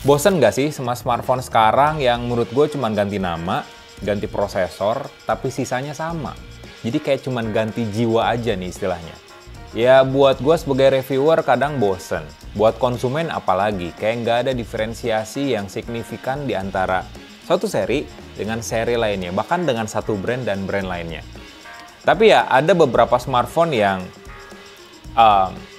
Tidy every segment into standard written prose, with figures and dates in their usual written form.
Bosen nggak sih sama smartphone sekarang yang menurut gue cuman ganti nama, ganti prosesor, tapi sisanya sama. Jadi kayak cuman ganti jiwa aja nih istilahnya. Ya buat gue sebagai reviewer kadang bosen. Buat konsumen apalagi, kayak nggak ada diferensiasi yang signifikan di antara suatu seri dengan seri lainnya, bahkan dengan satu brand dan brand lainnya. Tapi ya ada beberapa smartphone yang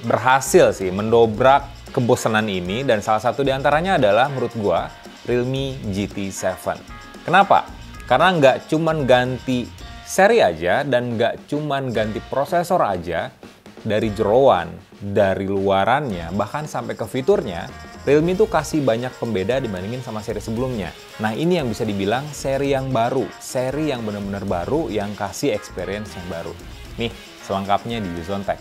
berhasil sih mendobrak kebosanan ini, dan salah satu diantaranya adalah menurut gua Realme GT7. Kenapa? Karena nggak cuman ganti seri aja dan nggak cuman ganti prosesor aja, dari jeroan, dari luarannya, bahkan sampai ke fiturnya, Realme itu kasih banyak pembeda dibandingin sama seri sebelumnya. Nah ini yang bisa dibilang seri yang baru, seri yang benar-benar baru yang kasih experience yang baru. Nih selengkapnya di Use On Tech.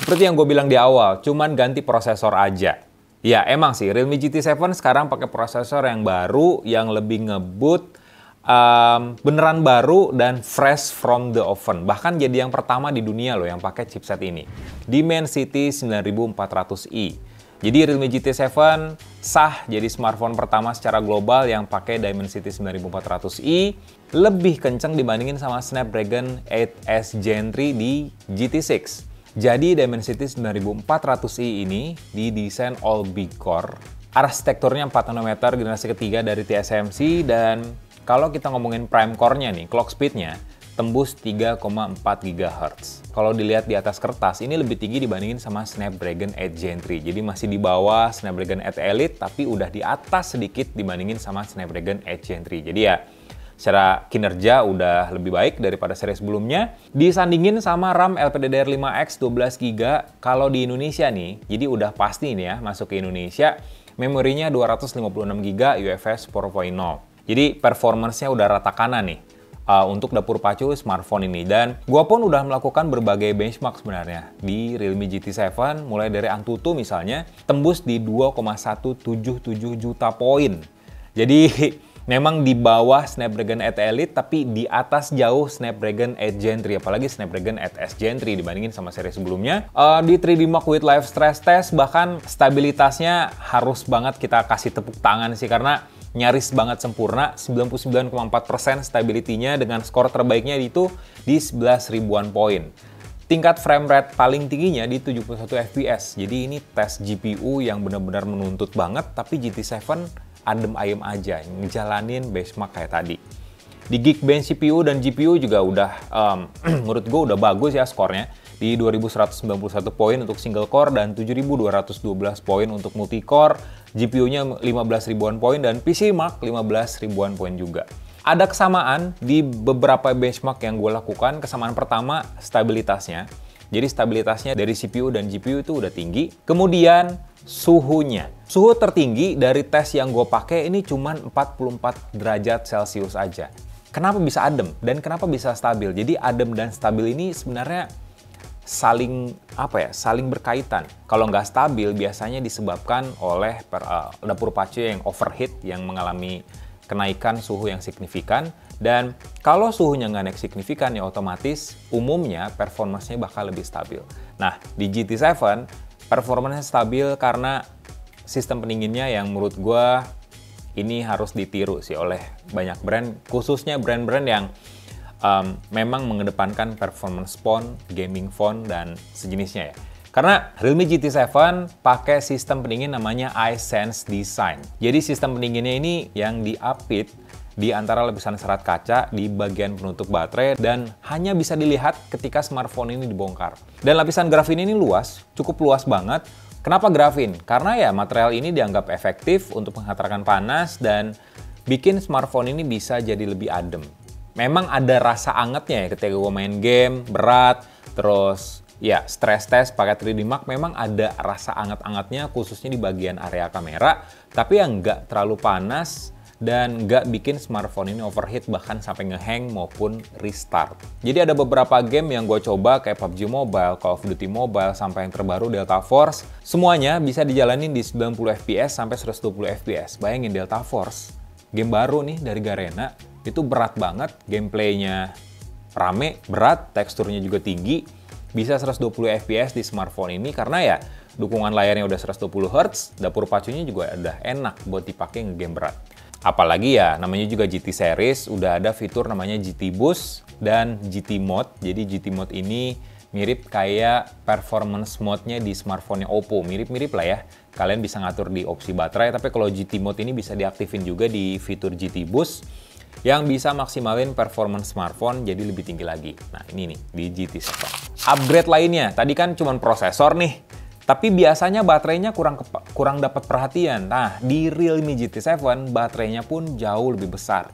Seperti yang gue bilang di awal, cuman ganti prosesor aja. Ya emang sih, Realme GT7 sekarang pakai prosesor yang baru, yang lebih ngebut, beneran baru dan fresh from the oven. Bahkan jadi yang pertama di dunia loh yang pakai chipset ini. Dimensity 9400i. Jadi Realme GT7 sah jadi smartphone pertama secara global yang pakai Dimensity 9400i. Lebih kenceng dibandingin sama Snapdragon 8S Gen 3 di GT6. Jadi Dimensity 9400i ini didesain all big core. Arsitekturnya 4 nanometer generasi ketiga dari TSMC, dan kalau kita ngomongin prime core-nya nih, clock speed-nya tembus 3,4 GHz. Kalau dilihat di atas kertas, ini lebih tinggi dibandingin sama Snapdragon 8 Gen 3. Jadi masih di bawah Snapdragon 8 Elite, tapi udah di atas sedikit dibandingin sama Snapdragon 8 Gen 3. Jadi ya, secara kinerja udah lebih baik daripada seri sebelumnya. Disandingin sama RAM LPDDR5X 12GB. Kalau di Indonesia nih, jadi udah pasti nih ya masuk ke Indonesia, memorinya 256GB UFS 4.0. Jadi performance-nya udah rata kanan nih untuk dapur pacu smartphone ini. Dan gua pun udah melakukan berbagai benchmark sebenarnya di Realme GT7, mulai dari Antutu misalnya, tembus di 2,177 juta poin. Jadi memang di bawah Snapdragon 8 Elite, tapi di atas jauh Snapdragon 8 Gen 3, apalagi Snapdragon 8S Gen 3 dibandingin sama seri sebelumnya. Di 3D Mark with Live Stress Test, bahkan stabilitasnya harus banget kita kasih tepuk tangan sih, karena nyaris banget sempurna, 99,4% stability-nya dengan skor terbaiknya itu di 11 ribuan poin. Tingkat frame rate paling tingginya di 71 fps, jadi ini tes GPU yang benar-benar menuntut banget, tapi GT7 adem ayem aja, ngejalanin benchmark kayak tadi. Di Geekbench CPU dan GPU juga udah, menurut gue udah bagus ya skornya. Di 2191 poin untuk single core dan 7212 poin untuk multi core. GPU-nya 15 ribuan poin dan PC Mark 15 ribuan poin juga. Ada kesamaan di beberapa benchmark yang gue lakukan. Kesamaan pertama, stabilitasnya. Jadi stabilitasnya dari CPU dan GPU itu udah tinggi. Kemudian suhunya. Suhu tertinggi dari tes yang gue pakai ini cuma 44 derajat Celcius aja. Kenapa bisa adem dan kenapa bisa stabil? Jadi adem dan stabil ini sebenarnya saling berkaitan. Kalau nggak stabil biasanya disebabkan oleh dapur pacu yang overheat, yang mengalami kenaikan suhu yang signifikan. Dan kalau suhunya nggak naik signifikan ya otomatis umumnya performanya bakal lebih stabil. Nah di GT7 performanya stabil karena sistem pendinginnya yang menurut gue ini harus ditiru sih oleh banyak brand, khususnya brand-brand yang memang mengedepankan performance phone, gaming phone, dan sejenisnya ya. Karena Realme GT7 pakai sistem pendingin namanya iSense Design. Jadi sistem pendinginnya ini yang diapit di antara lapisan serat kaca di bagian penutup baterai dan hanya bisa dilihat ketika smartphone ini dibongkar. Dan lapisan grafin ini luas, cukup luas banget. Kenapa grafin? Karena ya material ini dianggap efektif untuk menghantarkan panas dan bikin smartphone ini bisa jadi lebih adem. Memang ada rasa angetnya ya ketika gue main game berat, terus ya stress test pakai 3D Mark memang ada rasa anget-angetnya khususnya di bagian area kamera, tapi yang nggak terlalu panas dan nggak bikin smartphone ini overheat bahkan sampai ngehang maupun restart. Jadi ada beberapa game yang gue coba kayak PUBG Mobile, Call of Duty Mobile, sampai yang terbaru Delta Force. Semuanya bisa dijalanin di 90 FPS sampai 120 FPS. Bayangin Delta Force, game baru nih dari Garena, itu berat banget, gameplaynya rame, berat, teksturnya juga tinggi, bisa 120 FPS di smartphone ini karena ya dukungan layarnya udah 120 Hz, dapur pacunya juga udah enak buat dipakai nge-game berat. Apalagi ya, namanya juga GT Series, udah ada fitur namanya GT Boost dan GT Mode. Jadi GT Mode ini mirip kayak performance mode-nya di smartphone-nya Oppo. Mirip-mirip lah ya. Kalian bisa ngatur di opsi baterai, tapi kalau GT Mode ini bisa diaktifin juga di fitur GT Boost yang bisa maksimalin performance smartphone jadi lebih tinggi lagi. Nah ini nih, di GT7. Upgrade lainnya, tadi kan cuma prosesor nih. Tapi biasanya baterainya kurang dapat perhatian. Nah, di Realme GT7 baterainya pun jauh lebih besar.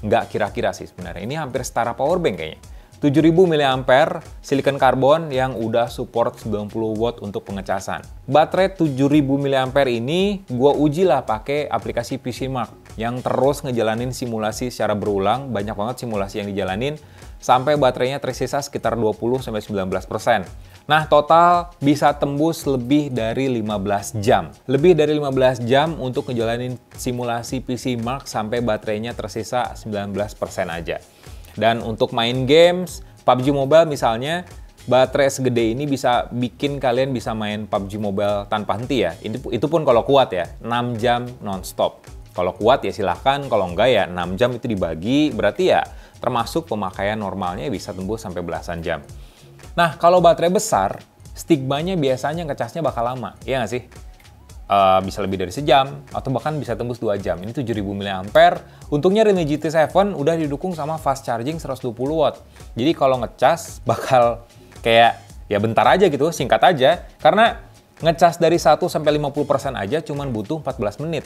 Nggak kira-kira sih sebenarnya. Ini hampir setara powerbank kayaknya. 7000 mAh silicon carbon yang udah support 90 watt untuk pengecasan. Baterai 7000 mAh ini gue uji lah pakai aplikasi PCmark yang terus ngejalanin simulasi secara berulang. Banyak banget simulasi yang dijalanin sampai baterainya tersisa sekitar 20-19%. Nah, total bisa tembus lebih dari 15 jam. Lebih dari 15 jam untuk ngejalanin simulasi PCmark sampai baterainya tersisa 19% aja. Dan untuk main games, PUBG Mobile misalnya, baterai segede ini bisa bikin kalian bisa main PUBG Mobile tanpa henti ya. Itu pun kalau kuat ya, 6 jam non-stop. Kalau kuat ya silahkan, kalau enggak ya 6 jam itu dibagi, berarti ya termasuk pemakaian normalnya bisa tembus sampai belasan jam. Nah, kalau baterai besar, stigmanya biasanya ngecasnya bakal lama, iya nggak sih? Bisa lebih dari sejam, atau bahkan bisa tembus 2 jam. Ini 7000 mAh. Untungnya Realme GT7 udah didukung sama fast charging 120 watt. Jadi kalau ngecas bakal kayak ya bentar aja gitu, singkat aja. Karena ngecas dari 1-50% aja cuman butuh 14 menit.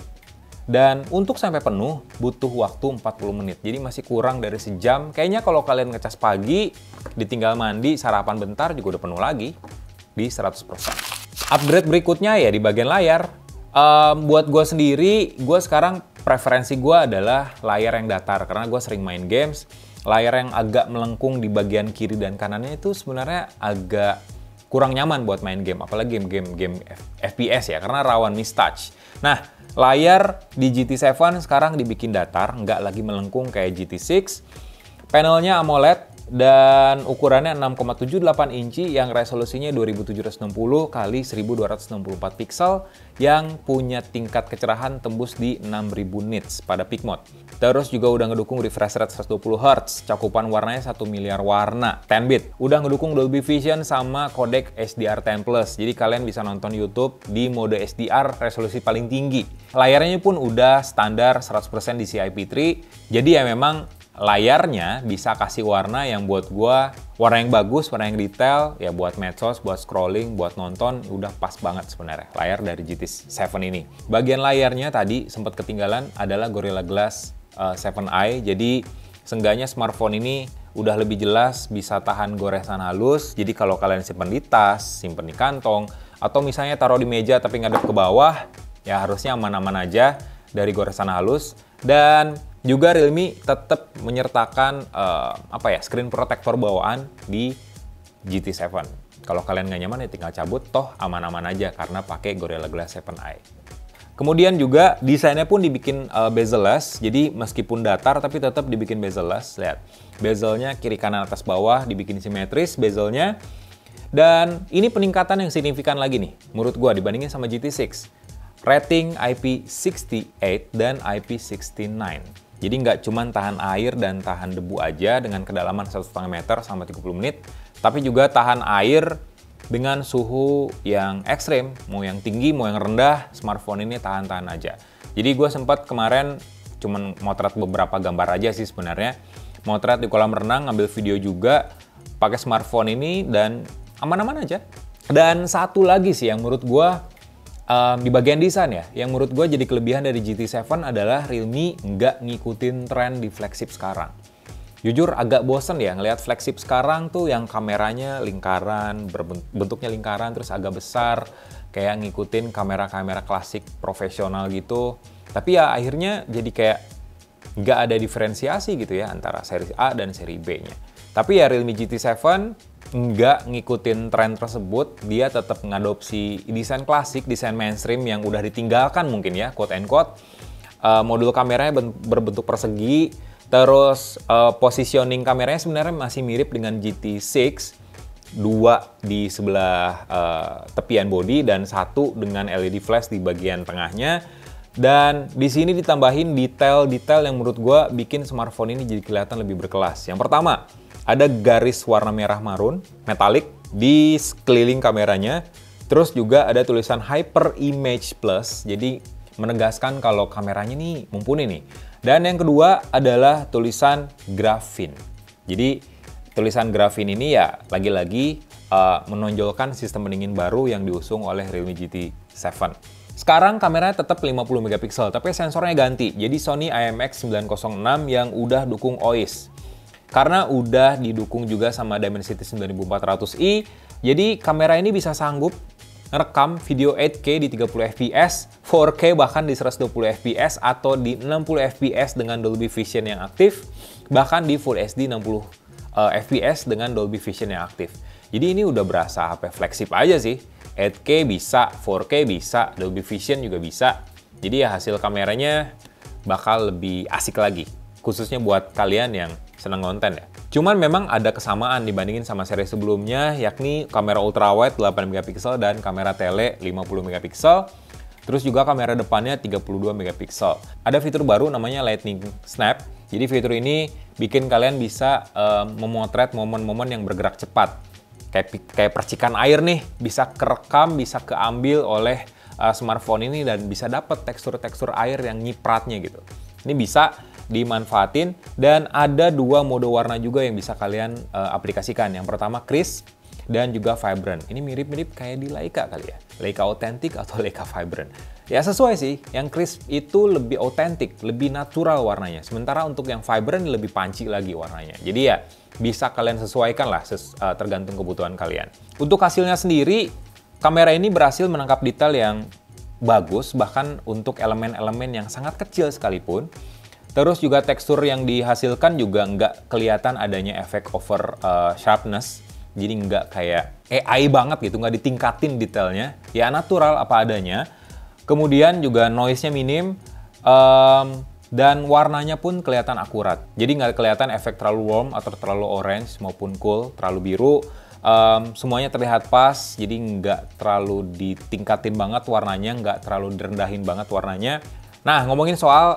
Dan untuk sampai penuh butuh waktu 40 menit. Jadi masih kurang dari sejam. Kayaknya kalau kalian ngecas pagi, ditinggal mandi, sarapan bentar juga udah penuh lagi di 100%. Upgrade berikutnya ya di bagian layar. Buat gue sendiri, gue sekarang preferensi gue adalah layar yang datar. Karena gue sering main games, layar yang agak melengkung di bagian kiri dan kanannya itu sebenarnya agak kurang nyaman buat main game. Apalagi game FPS ya, karena rawan mistouch. Nah, layar di GT7 sekarang dibikin datar, nggak lagi melengkung kayak GT6. Panelnya AMOLED dan ukurannya 6,78 inci yang resolusinya 2760 x 1264 pixel yang punya tingkat kecerahan tembus di 6000 nits pada peak mode. Terus juga udah ngedukung refresh rate 120 Hz, cakupan warnanya 1 miliar warna, 10 bit. Udah ngedukung Dolby Vision sama kodek HDR10+. Jadi kalian bisa nonton YouTube di mode HDR resolusi paling tinggi. Layarnya pun udah standar 100% DCI-P3. Jadi ya memang layarnya bisa kasih warna yang buat gua warna yang bagus, warna yang detail, ya buat medsos, buat scrolling, buat nonton, udah pas banget sebenarnya layar dari GT7 ini. Bagian layarnya tadi sempat ketinggalan adalah Gorilla Glass 7i, jadi seenggaknya smartphone ini udah lebih jelas bisa tahan goresan halus, jadi kalau kalian simpen di tas, simpen di kantong, atau misalnya taruh di meja tapi ngadep ke bawah, ya harusnya aman-aman aja dari goresan halus. Dan juga Realme tetap menyertakan screen protector bawaan di GT7. Kalau kalian nggak nyaman ya tinggal cabut, toh aman-aman aja karena pakai Gorilla Glass 7i. Kemudian juga desainnya pun dibikin bezel-less, jadi meskipun datar tapi tetap dibikin bezel-less. Lihat, bezelnya kiri kanan atas bawah dibikin simetris bezelnya. Dan ini peningkatan yang signifikan lagi nih, menurut gua dibandingin sama GT6. Rating IP68 dan IP69. Jadi nggak cuma tahan air dan tahan debu aja dengan kedalaman 1,5 meter selama 30 menit, tapi juga tahan air dengan suhu yang ekstrim, mau yang tinggi, mau yang rendah, smartphone ini tahan-tahan aja. Jadi gue sempat kemarin cuman motret beberapa gambar aja sih sebenarnya, motret di kolam renang, ngambil video juga, pakai smartphone ini dan aman-aman aja. Dan satu lagi sih yang menurut gue di bagian desain ya, yang menurut gue jadi kelebihan dari GT7 adalah Realme nggak ngikutin tren di flagship sekarang. Jujur agak bosen ya ngelihat flagship sekarang tuh yang kameranya lingkaran, bentuknya lingkaran terus agak besar, kayak ngikutin kamera-kamera klasik profesional gitu. Tapi ya akhirnya jadi kayak nggak ada diferensiasi gitu ya antara seri A dan seri B-nya. Tapi ya Realme GT7 nggak ngikutin tren tersebut, dia tetap mengadopsi desain klasik, desain mainstream yang udah ditinggalkan mungkin ya, quote and quote. Modul kameranya berbentuk persegi, terus positioning kameranya sebenarnya masih mirip dengan GT6, dua di sebelah tepian bodi dan satu dengan LED flash di bagian tengahnya. Dan di sini ditambahin detail-detail yang menurut gue bikin smartphone ini jadi kelihatan lebih berkelas. Yang pertama, ada garis warna merah marun, metalik, di sekeliling kameranya. Terus juga ada tulisan Hyper Image Plus, jadi menegaskan kalau kameranya nih mumpuni nih. Dan yang kedua adalah tulisan Graphene. Jadi tulisan Graphene ini ya lagi-lagi menonjolkan sistem pendingin baru yang diusung oleh Realme GT7. Sekarang kameranya tetap 50 megapiksel, tapi sensornya ganti. Jadi Sony IMX906 yang udah dukung OIS. Karena udah didukung juga sama Dimensity 9400i, jadi kamera ini bisa sanggup ngerekam video 8K di 30 fps, 4K bahkan di 120 fps, atau di 60 fps dengan Dolby Vision yang aktif, bahkan di Full HD 60 fps dengan Dolby Vision yang aktif. Jadi ini udah berasa HP flagship aja sih. 8K bisa, 4K bisa, Dolby Vision juga bisa. Jadi ya hasil kameranya bakal lebih asik lagi. Khususnya buat kalian yang seneng konten ya. Cuman memang ada kesamaan dibandingin sama seri sebelumnya, yakni kamera ultrawide 8 megapiksel dan kamera tele 50 megapiksel. Terus juga kamera depannya 32 megapiksel. Ada fitur baru namanya Lightning Snap. Jadi fitur ini bikin kalian bisa memotret momen-momen yang bergerak cepat. Kayak percikan air nih, bisa kerekam, bisa keambil oleh smartphone ini dan bisa dapat tekstur-tekstur air yang nyipratnya gitu. Ini bisa dimanfaatin dan ada dua mode warna juga yang bisa kalian aplikasikan. Yang pertama crisp dan juga vibrant. Ini mirip-mirip kayak di Leica kali ya. Leica Authentic atau Leica Vibrant. Ya sesuai sih, yang crisp itu lebih autentik, lebih natural warnanya. Sementara untuk yang vibrant lebih panci lagi warnanya. Jadi ya bisa kalian sesuaikan lah tergantung kebutuhan kalian. Untuk hasilnya sendiri, kamera ini berhasil menangkap detail yang bagus, bahkan untuk elemen-elemen yang sangat kecil sekalipun. Terus juga tekstur yang dihasilkan juga nggak kelihatan adanya efek over sharpness. Jadi nggak kayak AI banget gitu, nggak ditingkatin detailnya. Ya natural apa adanya. Kemudian juga noise-nya minim, dan warnanya pun kelihatan akurat. Jadi nggak kelihatan efek terlalu warm atau terlalu orange maupun cool, terlalu biru. Semuanya terlihat pas, jadi nggak terlalu ditingkatin banget warnanya, nggak terlalu direndahin banget warnanya. Nah, ngomongin soal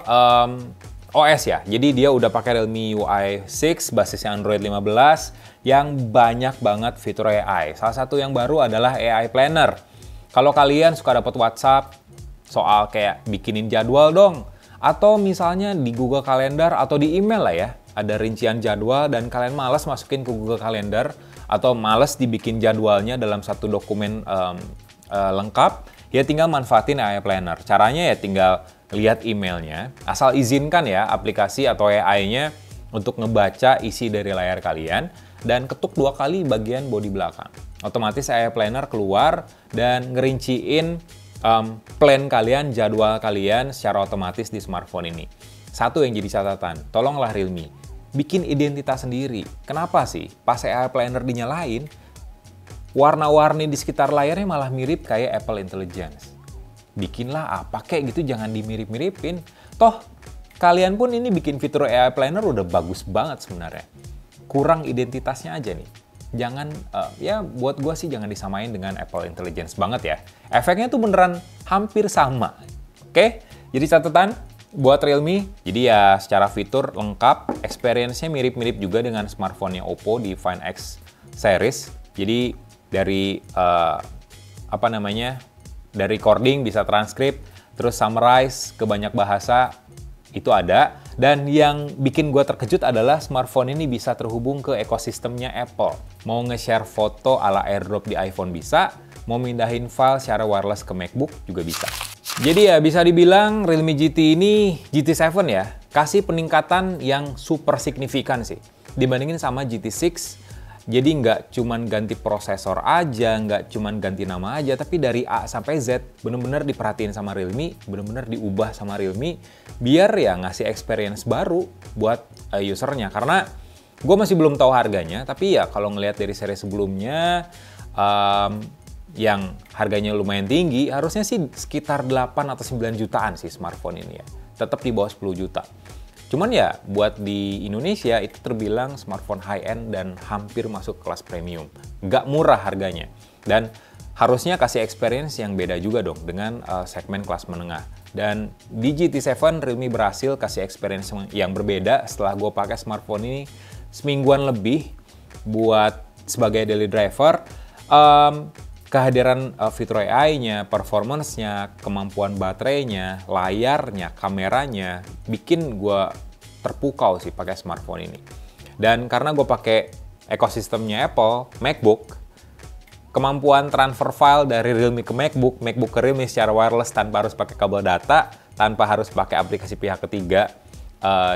OS ya, jadi dia udah pakai Realme UI 6, basisnya Android 15, yang banyak banget fitur AI. Salah satu yang baru adalah AI Planner. Kalau kalian suka dapat WhatsApp, soal kayak bikinin jadwal dong, atau misalnya di Google Calendar atau di email lah ya, ada rincian jadwal dan kalian malas masukin ke Google Calendar atau malas dibikin jadwalnya dalam satu dokumen lengkap, ya tinggal manfaatin AI Planner. Caranya ya tinggal lihat emailnya, asal izinkan ya aplikasi atau AI-nya untuk ngebaca isi dari layar kalian dan ketuk 2 kali bagian bodi belakang. Otomatis AI Planner keluar dan ngerinciin plan kalian, jadwal kalian secara otomatis di smartphone ini. Satu yang jadi catatan, tolonglah Realme, bikin identitas sendiri. Kenapa sih? Pas AI Planner dinyalain, warna-warni di sekitar layarnya malah mirip kayak Apple Intelligence. Bikinlah apa kayak gitu, jangan dimirip-miripin. Toh, kalian pun ini bikin fitur AI Planner udah bagus banget sebenarnya. Kurang identitasnya aja nih. Jangan, ya buat gue sih jangan disamain dengan Apple Intelligence banget ya. Efeknya tuh beneran hampir sama. Oke, jadi catatan buat Realme. Jadi ya secara fitur lengkap, experience-nya mirip-mirip juga dengan smartphone-nya Oppo di Find X series. Jadi dari, dari recording bisa transkrip, terus summarize ke banyak bahasa, itu ada. Dan yang bikin gue terkejut adalah smartphone ini bisa terhubung ke ekosistemnya Apple. Mau nge-share foto ala AirDrop di iPhone bisa, mau mindahin file secara wireless ke MacBook juga bisa. Jadi ya bisa dibilang Realme GT ini, GT7 ya, kasih peningkatan yang super signifikan sih. Dibandingin sama GT6 Jadi nggak cuman ganti prosesor aja, nggak cuman ganti nama aja, tapi dari A sampai Z bener-bener diperhatiin sama Realme, bener-bener diubah sama Realme, biar ya ngasih experience baru buat usernya. Karena gue masih belum tahu harganya, tapi ya kalau ngelihat dari seri sebelumnya, yang harganya lumayan tinggi, harusnya sih sekitar 8 atau 9 jutaan sih smartphone ini ya. Tetap di bawah 10 juta. Cuman ya buat di Indonesia itu terbilang smartphone high-end dan hampir masuk kelas premium. Nggak murah harganya. Dan harusnya kasih experience yang beda juga dong dengan segmen kelas menengah. Dan di GT7 Realme berhasil kasih experience yang berbeda setelah gue pakai smartphone ini semingguan lebih buat sebagai daily driver. Kehadiran fitur AI-nya, performance-nya, kemampuan baterainya, layarnya, kameranya, bikin gue terpukau sih pakai smartphone ini. Dan karena gue pakai ekosistemnya Apple, MacBook, kemampuan transfer file dari Realme ke MacBook, MacBook ke Realme secara wireless tanpa harus pakai kabel data, tanpa harus pakai aplikasi pihak ketiga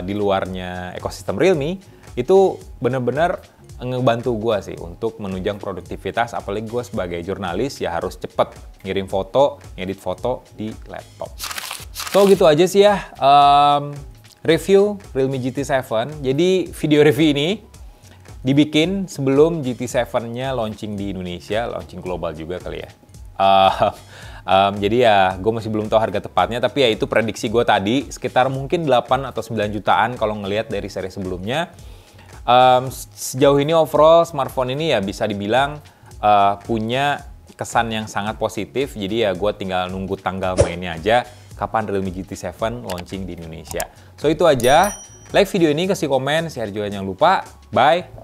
di luarnya ekosistem Realme, itu benar-benar ngebantu gue sih untuk menunjang produktivitas, apalagi gue sebagai jurnalis ya harus cepet ngirim foto, ngedit foto di laptop. So gitu aja sih ya review Realme GT7. Jadi video review ini dibikin sebelum GT7-nya launching di Indonesia, launching global juga kali ya. Jadi ya gue masih belum tahu harga tepatnya, tapi ya itu prediksi gue tadi sekitar mungkin 8 atau 9 jutaan kalau ngelihat dari seri sebelumnya. Sejauh ini overall smartphone ini ya bisa dibilang punya kesan yang sangat positif. Jadi ya gue tinggal nunggu tanggal mainnya aja kapan Realme GT7 launching di Indonesia. So itu aja. Like video ini, kasih komen, share juga jangan lupa. Bye!